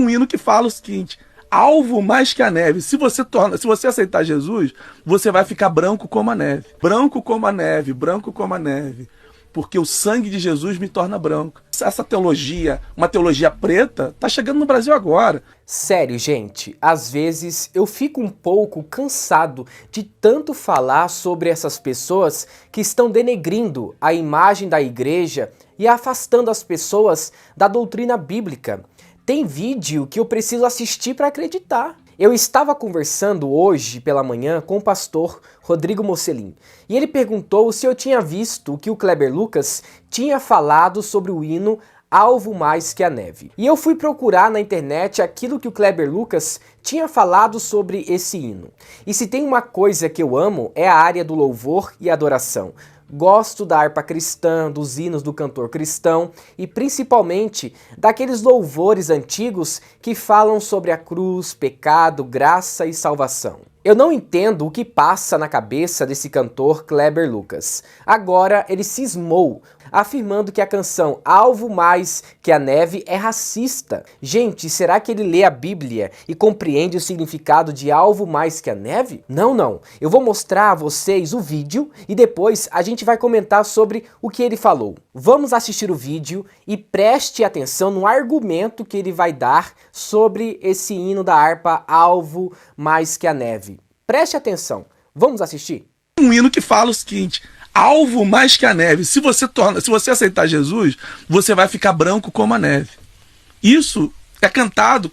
um hino que fala o seguinte: alvo mais que a neve. Se você aceitar Jesus, você vai ficar branco como a neve. Branco como a neve, branco como a neve. Porque o sangue de Jesus me torna branco. Essa teologia, uma teologia preta, tá chegando no Brasil agora. Sério, gente, às vezes eu fico um pouco cansado de tanto falar sobre essas pessoas que estão denegrindo a imagem da igreja e afastando as pessoas da doutrina bíblica. Tem vídeo que eu preciso assistir para acreditar. Eu estava conversando hoje pela manhã com o pastor Rodrigo Mocelin e ele perguntou se eu tinha visto o que o Kleber Lucas tinha falado sobre o hino Alvo Mais Que a Neve. E eu fui procurar na internet aquilo que o Kleber Lucas tinha falado sobre esse hino. E se tem uma coisa que eu amo é a área do louvor e adoração. Gosto da harpa cristã, dos hinos do cantor cristão e principalmente daqueles louvores antigos que falam sobre a cruz, pecado, graça e salvação. Eu não entendo o que passa na cabeça desse cantor Kleber Lucas. Agora ele cismou, afirmando que a canção Alvo Mais Que a Neve é racista. Gente, será que ele lê a Bíblia e compreende o significado de alvo mais que a neve? Não. Eu vou mostrar a vocês o vídeo e depois a gente vai comentar sobre o que ele falou. Vamos assistir o vídeo e preste atenção no argumento que ele vai dar sobre esse hino da harpa Alvo Mais Que a Neve. Preste atenção. Vamos assistir? Um hino que fala o seguinte: alvo mais que a neve. Se você aceitar Jesus, você vai ficar branco como a neve. Isso é cantado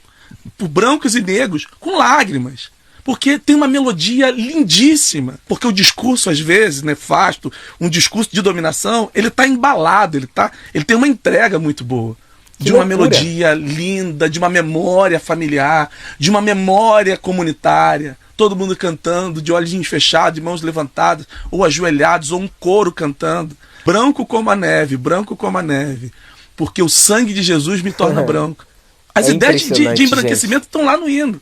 por brancos e negros com lágrimas. Porque tem uma melodia lindíssima. Porque o discurso, às vezes, nefasto, um discurso de dominação, ele está embalado, ele tem uma entrega muito boa. De uma melodia linda, de uma memória familiar, de uma memória comunitária. Todo mundo cantando, de olhinhos fechados, de mãos levantadas, ou ajoelhados, ou um coro cantando. Branco como a neve, branco como a neve. Porque o sangue de Jesus me torna branco. As ideias de embranquecimento estão lá no hino.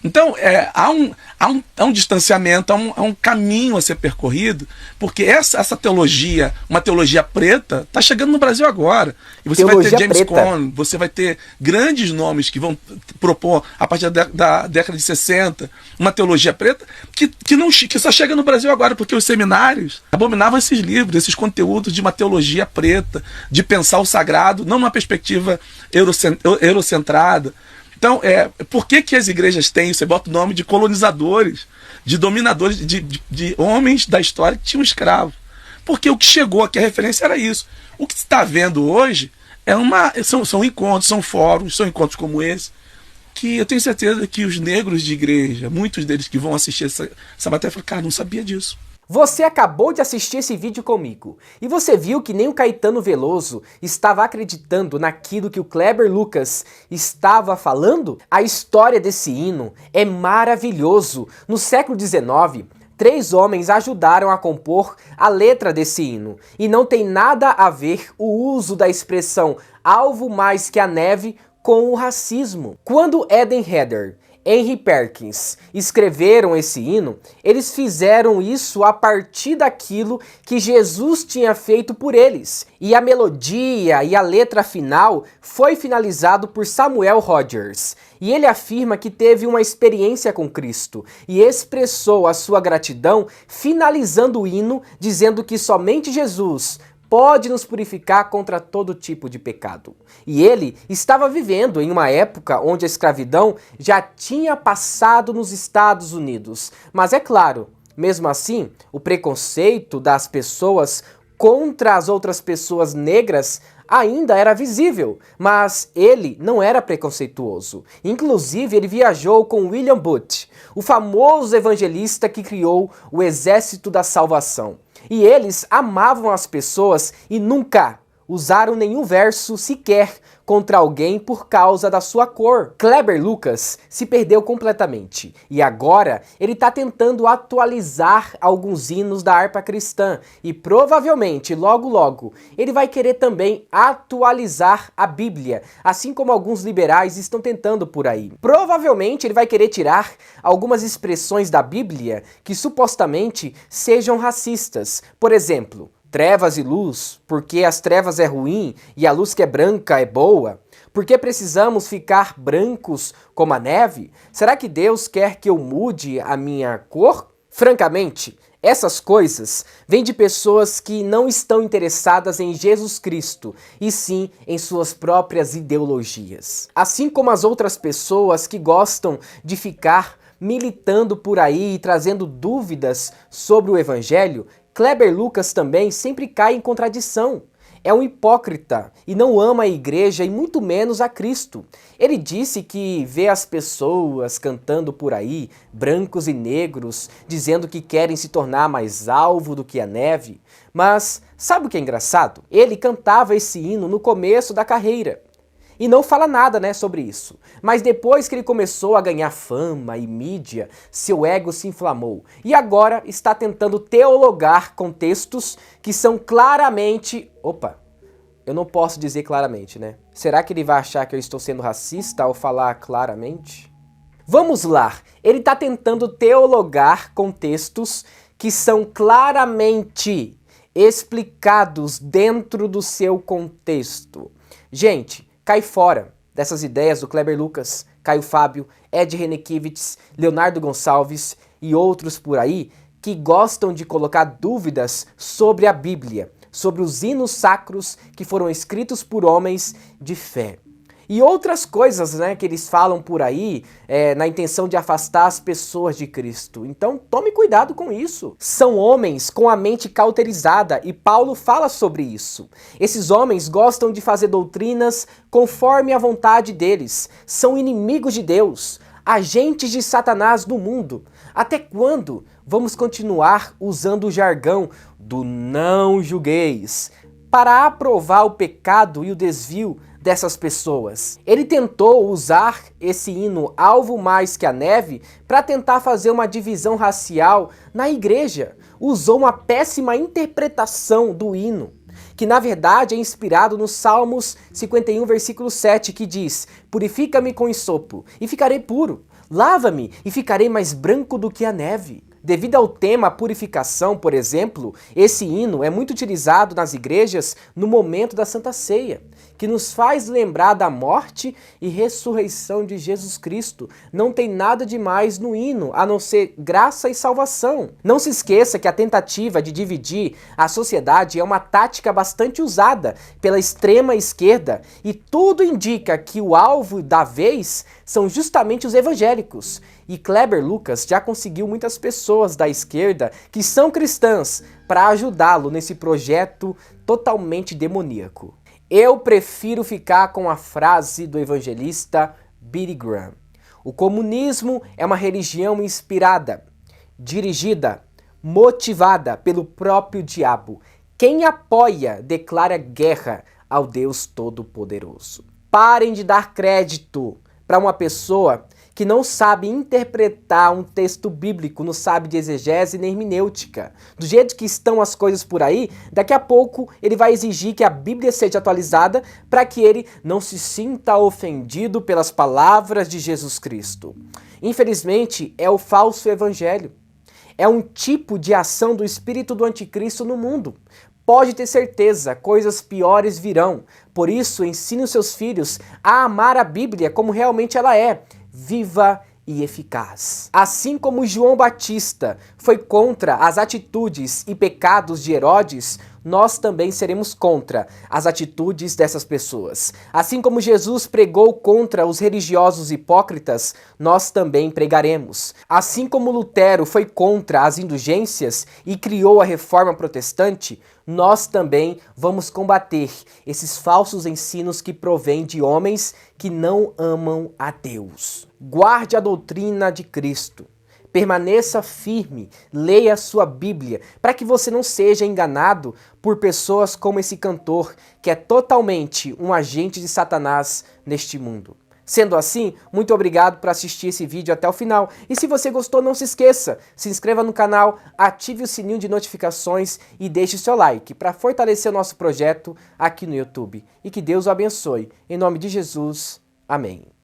Então, há um distanciamento, há um caminho a ser percorrido, porque essa teologia, uma teologia preta, está chegando no Brasil agora. E você vai ter James Cone, você vai ter grandes nomes que vão propor, a partir da década de 60, uma teologia preta que só chega no Brasil agora, porque os seminários abominavam esses livros, esses conteúdos de uma teologia preta, de pensar o sagrado, não numa perspectiva eurocentrada. Então, por que as igrejas têm? Você bota o nome de colonizadores, de dominadores, de homens da história que tinham escravos. Porque o que chegou aqui, a referência era isso. O que se está vendo hoje são encontros, são fóruns, são encontros como esse, que eu tenho certeza que os negros de igreja, muitos deles que vão assistir essa matéria, falam: cara, não sabia disso. Você acabou de assistir esse vídeo comigo e você viu que nem o Caetano Veloso estava acreditando naquilo que o Kleber Lucas estava falando? A história desse hino é maravilhoso. No século XIX, 3 homens ajudaram a compor a letra desse hino e não tem nada a ver o uso da expressão alvo mais que a neve com o racismo. Quando Eden Heather, Henry Perkins escreveram esse hino, eles fizeram isso a partir daquilo que Jesus tinha feito por eles. E a melodia e a letra final foi finalizado por Samuel Rogers. E ele afirma que teve uma experiência com Cristo e expressou a sua gratidão finalizando o hino dizendo que somente Jesus pode nos purificar contra todo tipo de pecado. E ele estava vivendo em uma época onde a escravidão já tinha passado nos Estados Unidos. Mas é claro, mesmo assim, o preconceito das pessoas contra as outras pessoas negras ainda era visível, mas ele não era preconceituoso. Inclusive, ele viajou com William Booth, o famoso evangelista que criou o Exército da Salvação. E eles amavam as pessoas e nunca usaram nenhum verso sequer contra alguém por causa da sua cor. Kleber Lucas se perdeu completamente e agora ele está tentando atualizar alguns hinos da harpa cristã e provavelmente logo ele vai querer também atualizar a Bíblia, assim como alguns liberais estão tentando por aí. Provavelmente ele vai querer tirar algumas expressões da Bíblia que supostamente sejam racistas. Por exemplo, trevas e luz, porque as trevas é ruim e a luz que é branca é boa. Por que precisamos ficar brancos como a neve? Será que Deus quer que eu mude a minha cor? Francamente, essas coisas vêm de pessoas que não estão interessadas em Jesus Cristo, e sim em suas próprias ideologias. Assim como as outras pessoas que gostam de ficar militando por aí e trazendo dúvidas sobre o Evangelho, Kleber Lucas também sempre cai em contradição. É um hipócrita e não ama a igreja e muito menos a Cristo. Ele disse que vê as pessoas cantando por aí, brancos e negros, dizendo que querem se tornar mais alvo do que a neve. Mas sabe o que é engraçado? Ele cantava esse hino no começo da carreira. E não fala nada, sobre isso. Mas depois que ele começou a ganhar fama e mídia, seu ego se inflamou. E agora está tentando teologar com textos que são claramente... Opa, eu não posso dizer claramente, Será que ele vai achar que eu estou sendo racista ao falar claramente? Vamos lá, ele está tentando teologar com textos que são claramente explicados dentro do seu contexto. Gente, cai fora dessas ideias do Kleber Lucas, Caio Fábio, Ed Renekiewicz, Leonardo Gonçalves e outros por aí que gostam de colocar dúvidas sobre a Bíblia, sobre os hinos sacros que foram escritos por homens de fé. E outras coisas, que eles falam por aí, na intenção de afastar as pessoas de Cristo. Então tome cuidado com isso. São homens com a mente cauterizada e Paulo fala sobre isso. Esses homens gostam de fazer doutrinas conforme a vontade deles. São inimigos de Deus, agentes de Satanás no mundo. Até quando vamos continuar usando o jargão do não julgueis para aprovar o pecado e o desvio dessas pessoas? Ele tentou usar esse hino Alvo Mais que a Neve para tentar fazer uma divisão racial na igreja. Usou uma péssima interpretação do hino, que na verdade é inspirado no Salmos 51, versículo 7, que diz: "Purifica-me com hisopo e ficarei puro, lava-me e ficarei mais branco do que a neve." Devido ao tema purificação, por exemplo, esse hino é muito utilizado nas igrejas no momento da Santa Ceia, que nos faz lembrar da morte e ressurreição de Jesus Cristo. Não tem nada demais no hino, a não ser graça e salvação. Não se esqueça que a tentativa de dividir a sociedade é uma tática bastante usada pela extrema esquerda, e tudo indica que o alvo da vez são justamente os evangélicos. E Kleber Lucas já conseguiu muitas pessoas da esquerda que são cristãs para ajudá-lo nesse projeto totalmente demoníaco. Eu prefiro ficar com a frase do evangelista Billy Graham: "O comunismo é uma religião inspirada, dirigida, motivada pelo próprio diabo. Quem apoia declara guerra ao Deus Todo-Poderoso." Parem de dar crédito para uma pessoa que não sabe interpretar um texto bíblico, não sabe de exegese nem hermenêutica. Do jeito que estão as coisas por aí, daqui a pouco ele vai exigir que a Bíblia seja atualizada para que ele não se sinta ofendido pelas palavras de Jesus Cristo. Infelizmente, é o falso evangelho. É um tipo de ação do espírito do anticristo no mundo. Pode ter certeza, coisas piores virão. Por isso, ensine os seus filhos a amar a Bíblia como realmente ela é, viva e eficaz. Assim como João Batista foi contra as atitudes e pecados de Herodes, nós também seremos contra as atitudes dessas pessoas. Assim como Jesus pregou contra os religiosos hipócritas, nós também pregaremos. Assim como Lutero foi contra as indulgências e criou a Reforma Protestante, nós também vamos combater esses falsos ensinos que provêm de homens que não amam a Deus. Guarde a doutrina de Cristo. Permaneça firme, leia a sua Bíblia, para que você não seja enganado por pessoas como esse cantor, que é totalmente um agente de Satanás neste mundo. Sendo assim, muito obrigado por assistir esse vídeo até o final. E se você gostou, não se esqueça, se inscreva no canal, ative o sininho de notificações e deixe seu like para fortalecer o nosso projeto aqui no YouTube. E que Deus o abençoe. Em nome de Jesus, amém.